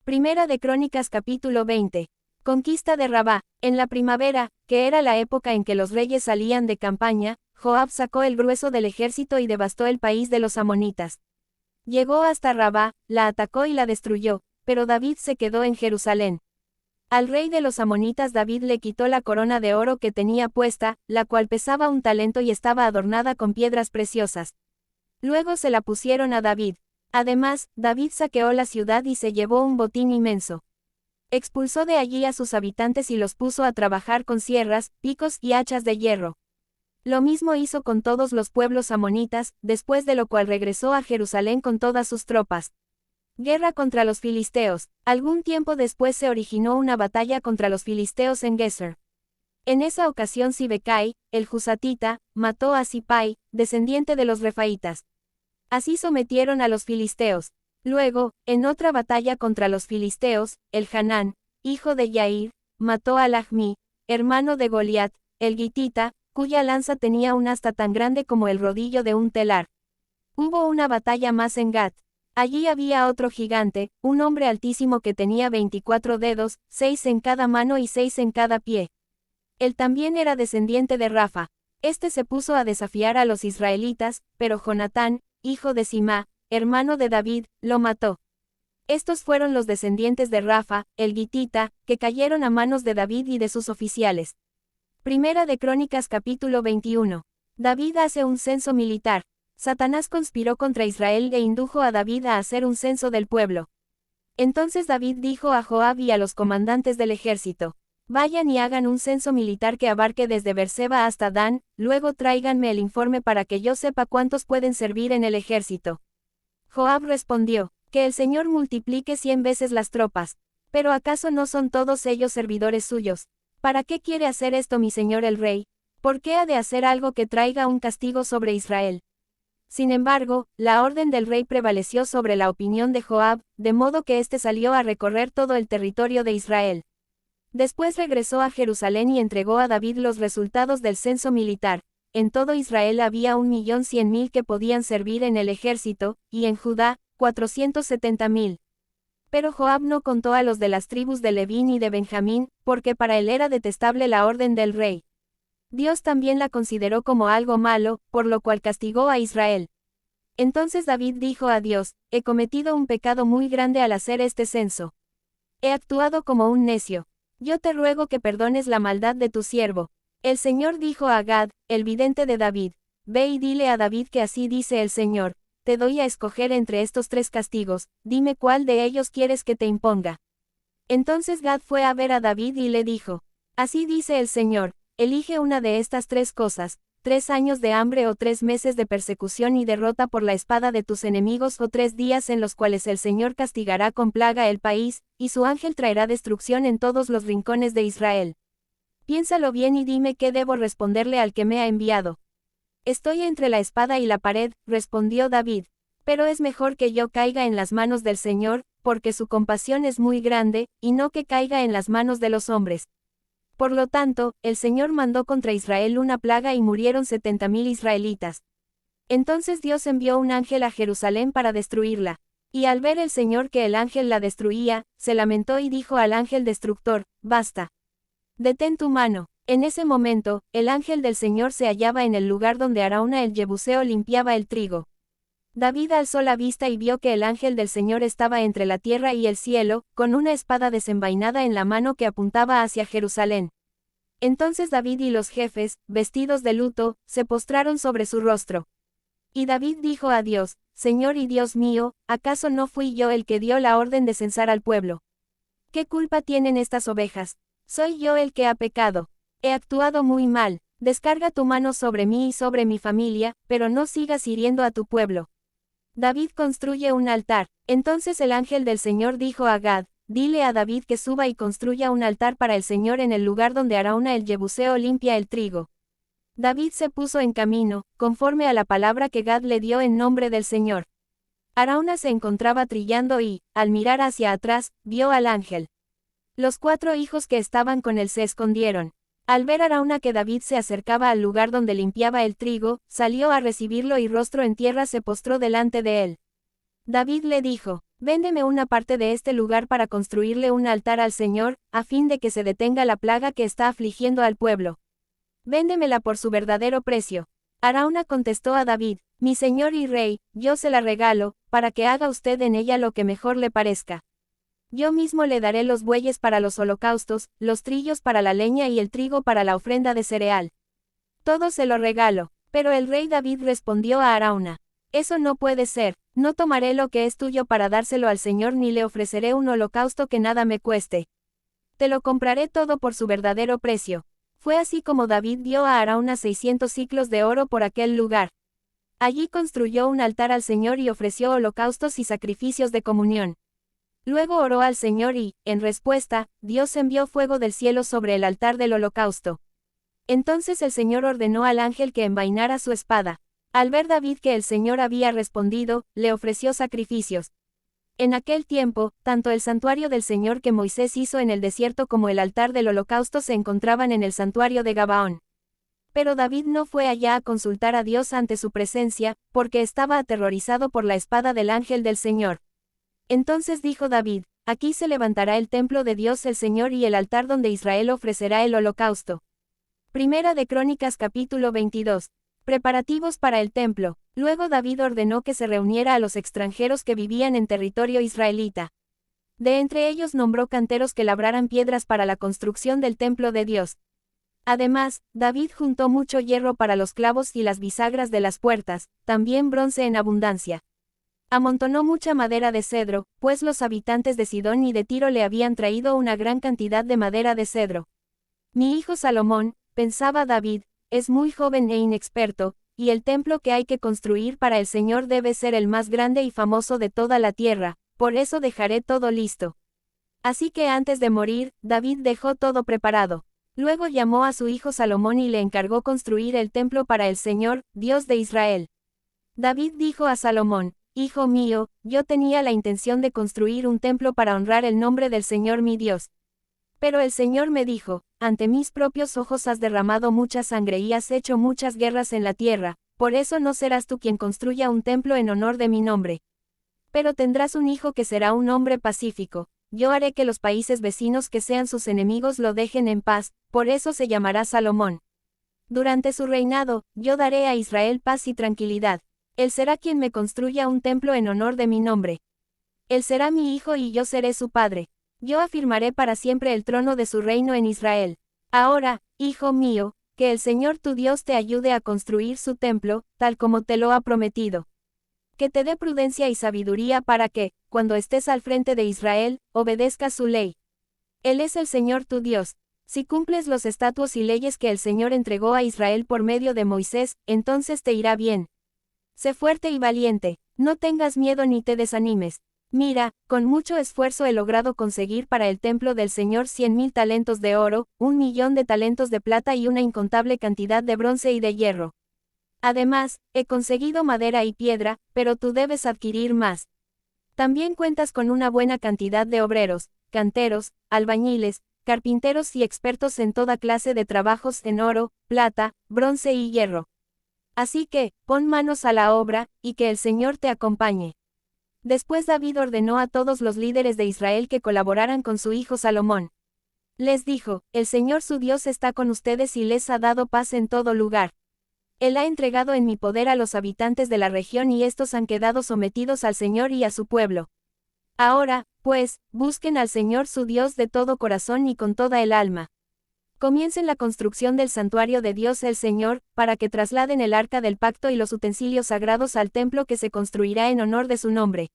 Primera de Crónicas capítulo 20. Conquista de Rabá. En la primavera, que era la época en que los reyes salían de campaña, Joab sacó el grueso del ejército y devastó el país de los amonitas. Llegó hasta Rabá, la atacó y la destruyó, pero David se quedó en Jerusalén. Al rey de los amonitas David le quitó la corona de oro que tenía puesta, la cual pesaba 1 talento y estaba adornada con piedras preciosas. Luego se la pusieron a David. Además, David saqueó la ciudad y se llevó un botín inmenso. Expulsó de allí a sus habitantes y los puso a trabajar con sierras, picos y hachas de hierro. Lo mismo hizo con todos los pueblos amonitas, después de lo cual regresó a Jerusalén con todas sus tropas. Guerra contra los filisteos. Algún tiempo después se originó una batalla contra los filisteos en Gezer. En esa ocasión Sibecai, el Jusatita, mató a Sipai, descendiente de los Refaitas. Así sometieron a los filisteos. Luego, en otra batalla contra los filisteos, el Hanán, hijo de Yair, mató a Lahmi, hermano de Goliat, el Gitita, cuya lanza tenía un asta tan grande como el rodillo de un telar. Hubo una batalla más en Gat. Allí había otro gigante, un hombre altísimo que tenía 24 dedos, 6 en cada mano y 6 en cada pie. Él también era descendiente de Rafa. Este se puso a desafiar a los israelitas, pero Jonatán, hijo de Simá, hermano de David, lo mató. Estos fueron los descendientes de Rafa, el Gitita, que cayeron a manos de David y de sus oficiales. Primera de Crónicas capítulo 21. David hace un censo militar. Satanás conspiró contra Israel e indujo a David a hacer un censo del pueblo. Entonces David dijo a Joab y a los comandantes del ejército: vayan y hagan un censo militar que abarque desde Beerseba hasta Dan, luego tráiganme el informe para que yo sepa cuántos pueden servir en el ejército. Joab respondió: que el Señor multiplique 100 veces las tropas. Pero ¿acaso no son todos ellos servidores suyos? ¿Para qué quiere hacer esto mi señor el rey? ¿Por qué ha de hacer algo que traiga un castigo sobre Israel? Sin embargo, la orden del rey prevaleció sobre la opinión de Joab, de modo que éste salió a recorrer todo el territorio de Israel. Después regresó a Jerusalén y entregó a David los resultados del censo militar. En todo Israel había 1.100.000 que podían servir en el ejército, y en Judá, 470.000. Pero Joab no contó a los de las tribus de Leví y de Benjamín, porque para él era detestable la orden del rey. Dios también la consideró como algo malo, por lo cual castigó a Israel. Entonces David dijo a Dios: he cometido un pecado muy grande al hacer este censo. He actuado como un necio. Yo te ruego que perdones la maldad de tu siervo. El Señor dijo a Gad, el vidente de David: ve y dile a David que así dice el Señor: te doy a escoger entre estos 3 castigos, dime cuál de ellos quieres que te imponga. Entonces Gad fue a ver a David y le dijo: así dice el Señor, elige una de estas 3 cosas, 3 años de hambre o 3 meses de persecución y derrota por la espada de tus enemigos o 3 días en los cuales el Señor castigará con plaga el país, y su ángel traerá destrucción en todos los rincones de Israel. Piénsalo bien y dime qué debo responderle al que me ha enviado. Estoy entre la espada y la pared, respondió David, pero es mejor que yo caiga en las manos del Señor, porque su compasión es muy grande, y no que caiga en las manos de los hombres. Por lo tanto, el Señor mandó contra Israel una plaga y murieron 70.000 israelitas. Entonces Dios envió un ángel a Jerusalén para destruirla. Y al ver el Señor que el ángel la destruía, se lamentó y dijo al ángel destructor: basta. Detén tu mano. En ese momento, el ángel del Señor se hallaba en el lugar donde Arauna el Jebuseo limpiaba el trigo. David alzó la vista y vio que el ángel del Señor estaba entre la tierra y el cielo, con una espada desenvainada en la mano que apuntaba hacia Jerusalén. Entonces David y los jefes, vestidos de luto, se postraron sobre su rostro. Y David dijo a Dios: Señor y Dios mío, ¿acaso no fui yo el que dio la orden de censar al pueblo? ¿Qué culpa tienen estas ovejas? Soy yo el que ha pecado. He actuado muy mal. Descarga tu mano sobre mí y sobre mi familia, pero no sigas hiriendo a tu pueblo. David construye un altar. Entonces el ángel del Señor dijo a Gad: dile a David que suba y construya un altar para el Señor en el lugar donde Arauna el Jebuseo limpia el trigo. David se puso en camino, conforme a la palabra que Gad le dio en nombre del Señor. Arauna se encontraba trillando y, al mirar hacia atrás, vio al ángel. Los 4 hijos que estaban con él se escondieron. Al ver Arauna que David se acercaba al lugar donde limpiaba el trigo, salió a recibirlo y rostro en tierra se postró delante de él. David le dijo: Véndeme una parte de este lugar para construirle un altar al Señor, a fin de que se detenga la plaga que está afligiendo al pueblo. Véndemela por su verdadero precio. Arauna contestó a David, mi señor y rey, yo se la regalo, para que haga usted en ella lo que mejor le parezca. Yo mismo le daré los bueyes para los holocaustos, los trillos para la leña y el trigo para la ofrenda de cereal. Todo se lo regalo. Pero el rey David respondió a Arauna, eso no puede ser, no tomaré lo que es tuyo para dárselo al Señor ni le ofreceré un holocausto que nada me cueste. Te lo compraré todo por su verdadero precio. Fue así como David dio a Arauna 600 siclos de oro por aquel lugar. Allí construyó un altar al Señor y ofreció holocaustos y sacrificios de comunión. Luego oró al Señor y, en respuesta, Dios envió fuego del cielo sobre el altar del holocausto. Entonces el Señor ordenó al ángel que envainara su espada. Al ver David que el Señor había respondido, le ofreció sacrificios. En aquel tiempo, tanto el santuario del Señor que Moisés hizo en el desierto como el altar del holocausto se encontraban en el santuario de Gabaón. Pero David no fue allá a consultar a Dios ante su presencia, porque estaba aterrorizado por la espada del ángel del Señor. Entonces dijo David, aquí se levantará el templo de Dios el Señor y el altar donde Israel ofrecerá el holocausto. Primera de Crónicas capítulo 22. Preparativos para el templo. Luego David ordenó que se reuniera a los extranjeros que vivían en territorio israelita. De entre ellos nombró canteros que labraran piedras para la construcción del templo de Dios. Además, David juntó mucho hierro para los clavos y las bisagras de las puertas, también bronce en abundancia. Amontonó mucha madera de cedro, pues los habitantes de Sidón y de Tiro le habían traído una gran cantidad de madera de cedro. Mi hijo Salomón, pensaba David, es muy joven e inexperto, y el templo que hay que construir para el Señor debe ser el más grande y famoso de toda la tierra, por eso dejaré todo listo. Así que antes de morir, David dejó todo preparado. Luego llamó a su hijo Salomón y le encargó construir el templo para el Señor, Dios de Israel. David dijo a Salomón, hijo mío, yo tenía la intención de construir un templo para honrar el nombre del Señor mi Dios. Pero el Señor me dijo, ante mis propios ojos has derramado mucha sangre y has hecho muchas guerras en la tierra, por eso no serás tú quien construya un templo en honor de mi nombre. Pero tendrás un hijo que será un hombre pacífico, yo haré que los países vecinos que sean sus enemigos lo dejen en paz, por eso se llamará Salomón. Durante su reinado, yo daré a Israel paz y tranquilidad. Él será quien me construya un templo en honor de mi nombre. Él será mi hijo y yo seré su padre. Yo afirmaré para siempre el trono de su reino en Israel. Ahora, hijo mío, que el Señor tu Dios te ayude a construir su templo, tal como te lo ha prometido. Que te dé prudencia y sabiduría para que, cuando estés al frente de Israel, obedezcas su ley. Él es el Señor tu Dios. Si cumples los estatutos y leyes que el Señor entregó a Israel por medio de Moisés, entonces te irá bien. Sé fuerte y valiente, no tengas miedo ni te desanimes. Mira, con mucho esfuerzo he logrado conseguir para el templo del Señor 100,000 talentos de oro, 1,000,000 de talentos de plata y una incontable cantidad de bronce y de hierro. Además, he conseguido madera y piedra, pero tú debes adquirir más. También cuentas con una buena cantidad de obreros, canteros, albañiles, carpinteros y expertos en toda clase de trabajos en oro, plata, bronce y hierro. Así que, pon manos a la obra, y que el Señor te acompañe. Después David ordenó a todos los líderes de Israel que colaboraran con su hijo Salomón. Les dijo, el Señor su Dios está con ustedes y les ha dado paz en todo lugar. Él ha entregado en mi poder a los habitantes de la región y estos han quedado sometidos al Señor y a su pueblo. Ahora, pues, busquen al Señor su Dios de todo corazón y con toda el alma. Comiencen la construcción del santuario de Dios el Señor, para que trasladen el arca del pacto y los utensilios sagrados al templo que se construirá en honor de su nombre.